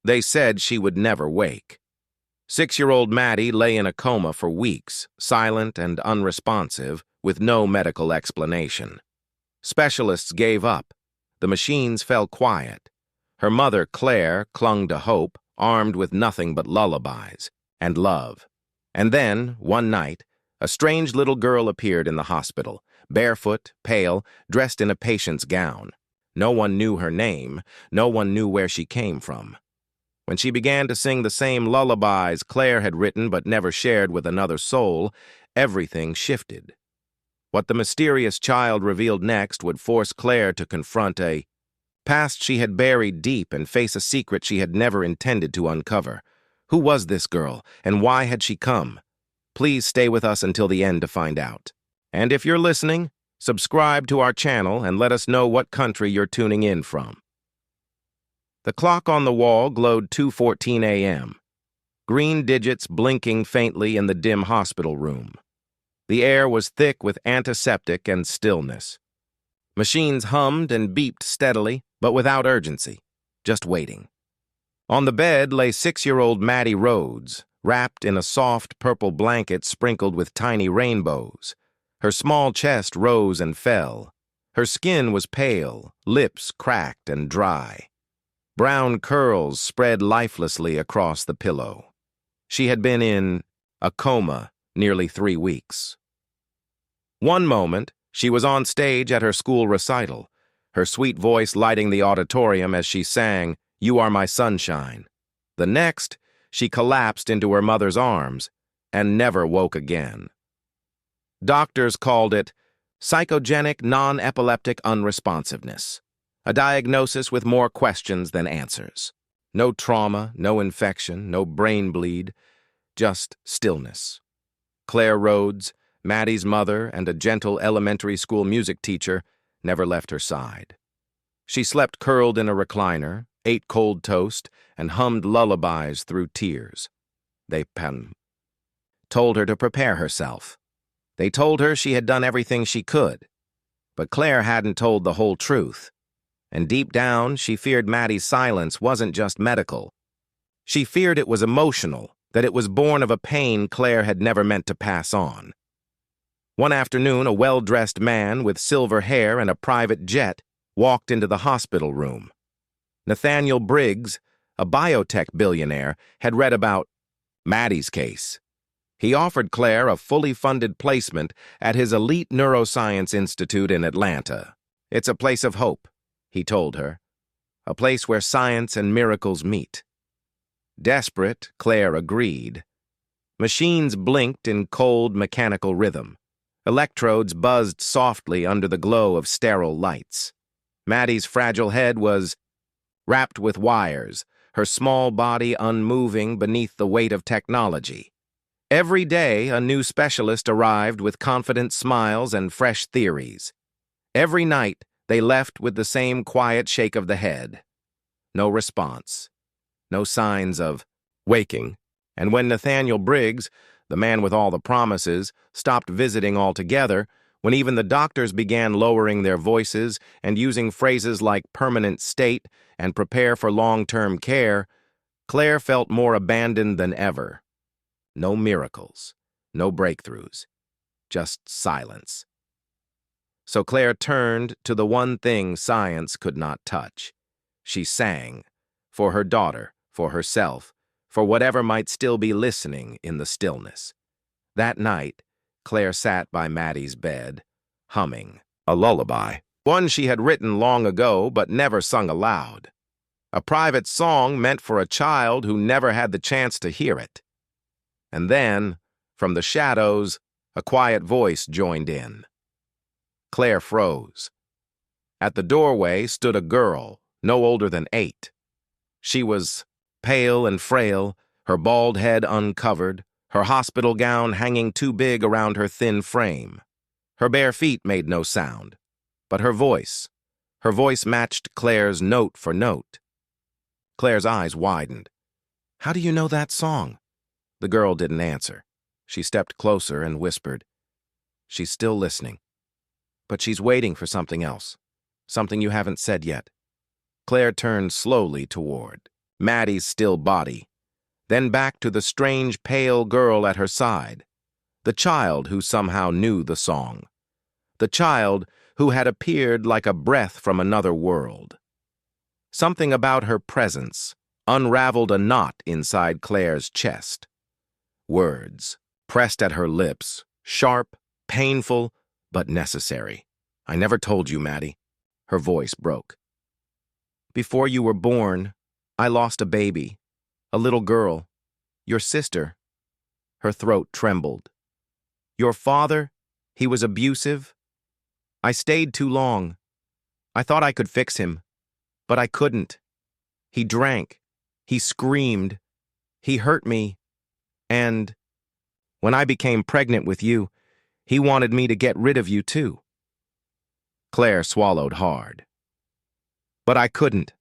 They said she would never wake. 6-year-old Maddie lay in a coma for weeks, silent and unresponsive, with no medical explanation. Specialists gave up. The machines fell quiet. Her mother, Clare, clung to hope, armed with nothing but lullabies and love. And then, one night, a strange little girl appeared in the hospital, barefoot, pale, dressed in a patient's gown. No one knew her name. No one knew where she came from. When she began to sing the same lullabies Clare had written but never shared with another soul, everything shifted. What the mysterious child revealed next would force Clare to confront a past she had buried deep and face a secret she had never intended to uncover. Who was this girl, and why had she come? Please stay with us until the end to find out. And if you're listening, subscribe to our channel and let us know what country you're tuning in from. The clock on the wall glowed 2:14 a.m., green digits blinking faintly in the dim hospital room. The air was thick with antiseptic and stillness. Machines hummed and beeped steadily, but without urgency, just waiting. On the bed lay 6-year-old Maddie Rhodes, wrapped in a soft purple blanket sprinkled with tiny rainbows. Her small chest rose and fell. Her skin was pale, lips cracked and dry. Brown curls spread lifelessly across the pillow. She had been in a coma nearly 3 weeks. One moment, she was on stage at her school recital, her sweet voice lighting the auditorium as she sang, "You Are My Sunshine." The next, she collapsed into her mother's arms and never woke again. Doctors called it psychogenic non-epileptic unresponsiveness, a diagnosis with more questions than answers. No trauma, no infection, no brain bleed, just stillness. Clare Rhodes, Maddie's mother and a gentle elementary school music teacher, never left her side. She slept curled in a recliner, ate cold toast, and hummed lullabies through tears. They told her to prepare herself. They told her she had done everything she could. But Clare hadn't told the whole truth. And deep down, she feared Maddie's silence wasn't just medical. She feared it was emotional, that it was born of a pain Clare had never meant to pass on. One afternoon, a well-dressed man with silver hair and a private jet walked into the hospital room. Nathaniel Briggs, a biotech billionaire, had read about Maddie's case. He offered Clare a fully funded placement at his elite neuroscience institute in Atlanta. "It's a place of hope," he told her, "a place where science and miracles meet." Desperate, Clare agreed. Machines blinked in cold, mechanical rhythm. Electrodes buzzed softly under the glow of sterile lights. Maddie's fragile head was wrapped with wires, her small body unmoving beneath the weight of technology. Every day, a new specialist arrived with confident smiles and fresh theories. Every night, they left with the same quiet shake of the head. No response. No signs of waking. And when Nathaniel Briggs, the man with all the promises, stopped visiting altogether, when even the doctors began lowering their voices and using phrases like permanent state and prepare for long-term care, Clare felt more abandoned than ever. No miracles, no breakthroughs, just silence. So Clare turned to the one thing science could not touch. She sang, for her daughter, for herself, for whatever might still be listening in the stillness. That night, Clare sat by Maddie's bed, humming a lullaby, one she had written long ago but never sung aloud. A private song meant for a child who never had the chance to hear it. And then, from the shadows, a quiet voice joined in. Clare froze. At the doorway stood a girl, no older than 8. She was pale and frail, her bald head uncovered, her hospital gown hanging too big around her thin frame. Her bare feet made no sound, but her voice matched Clare's note for note. Clare's eyes widened. "How do you know that song?" The girl didn't answer. She stepped closer and whispered, "She's still listening. But she's waiting for something else, something you haven't said yet." Clare turned slowly toward Maddie's still body, then back to the strange, pale girl at her side, the child who somehow knew the song, the child who had appeared like a breath from another world. Something about her presence unraveled a knot inside Claire's chest. Words, pressed at her lips, sharp, painful, but necessary. "I never told you, Maddie." Her voice broke. "Before you were born, I lost a baby, a little girl, your sister." Her throat trembled. "Your father, he was abusive. I stayed too long. I thought I could fix him, but I couldn't. He drank. He screamed. He hurt me. And when I became pregnant with you, he wanted me to get rid of you too." Claire swallowed hard. "But I couldn't.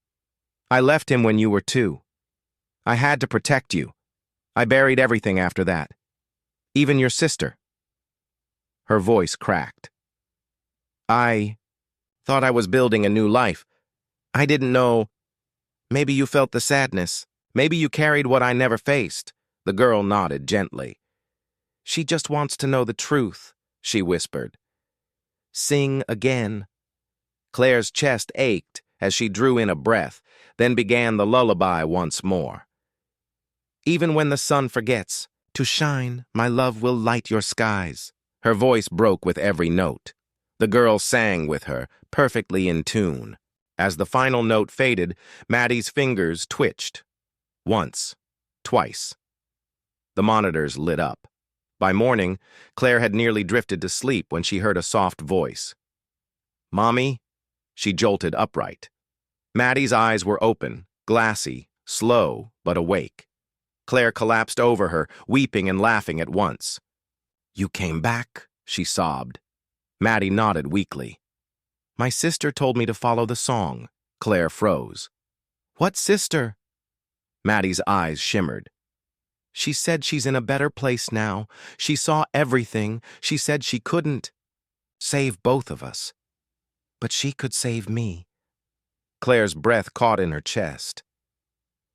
I left him when you were 2. I had to protect you. I buried everything after that. Even your sister." Her voice cracked. "I thought I was building a new life. I didn't know. Maybe you felt the sadness. Maybe you carried what I never faced." The girl nodded gently. "She just wants to know the truth," she whispered. "Sing again." Claire's chest ached as she drew in a breath, then began the lullaby once more. "Even when the sun forgets to shine, my love will light your skies." Her voice broke with every note. The girl sang with her, perfectly in tune. As the final note faded, Maddie's fingers twitched. Once, twice. The monitors lit up. By morning, Claire had nearly drifted to sleep when she heard a soft voice. "Mommy?" She jolted upright. Maddie's eyes were open, glassy, slow, but awake. Claire collapsed over her, weeping and laughing at once. "You came back," she sobbed. Maddie nodded weakly. "My sister told me to follow the song." Claire froze. "What sister?" Maddie's eyes shimmered. "She said she's in a better place now. She saw everything. She said she couldn't save both of us, but she could save me." Claire's breath caught in her chest.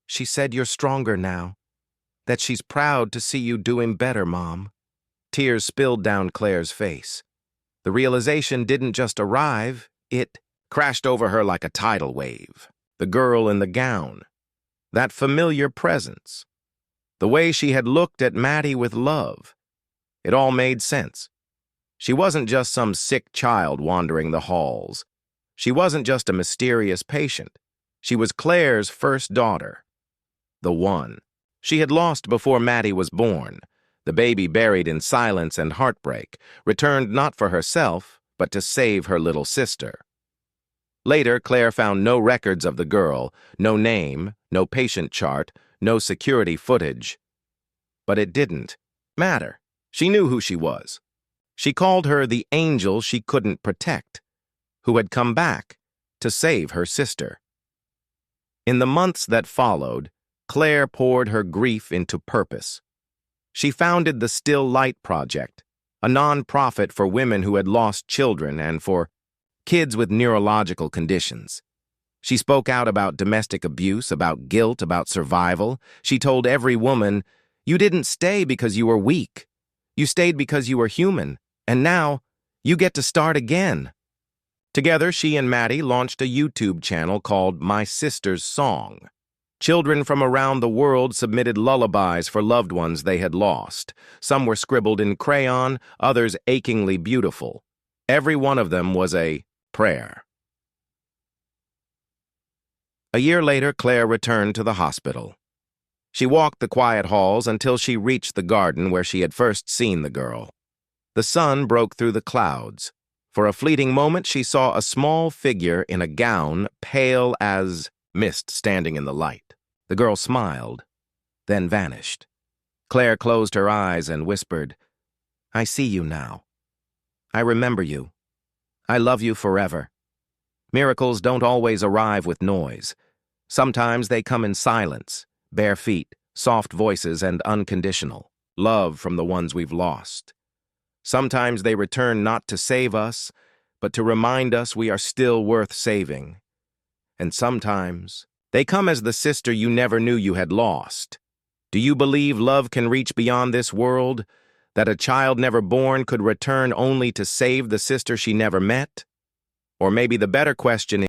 "She said you're stronger now, that she's proud to see you doing better, Mom." Tears spilled down Claire's face. The realization didn't just arrive, it crashed over her like a tidal wave. The girl in the gown, that familiar presence, the way she had looked at Maddie with love. It all made sense. She wasn't just some sick child wandering the halls. She wasn't just a mysterious patient. She was Claire's first daughter. The one she had lost before Maddie was born. The baby buried in silence and heartbreak, returned not for herself, but to save her little sister. Later, Claire found no records of the girl, no name, no patient chart, no security footage. But it didn't matter. She knew who she was. She called her the angel she couldn't protect, who had come back to save her sister. In the months that followed, Claire poured her grief into purpose. She founded the Still Light Project, a non-profit for women who had lost children and for kids with neurological conditions. She spoke out about domestic abuse, about guilt, about survival. She told every woman, "You didn't stay because you were weak. You stayed because you were human, and now you get to start again." Together, she and Maddie launched a YouTube channel called My Sister's Song. Children from around the world submitted lullabies for loved ones they had lost. Some were scribbled in crayon, others achingly beautiful. Every one of them was a prayer. A year later, Claire returned to the hospital. She walked the quiet halls until she reached the garden where she had first seen the girl. The sun broke through the clouds. For a fleeting moment, she saw a small figure in a gown, pale as mist, standing in the light. The girl smiled, then vanished. Claire closed her eyes and whispered, "I see you now. I remember you. I love you forever." Miracles don't always arrive with noise. Sometimes they come in silence, bare feet, soft voices, and unconditional love from the ones we've lost. Sometimes they return not to save us, but to remind us we are still worth saving. And sometimes They come as the sister you never knew you had lost. Do you believe love can reach beyond this world? That a child never born could return only to save the sister she never met? Or maybe the better question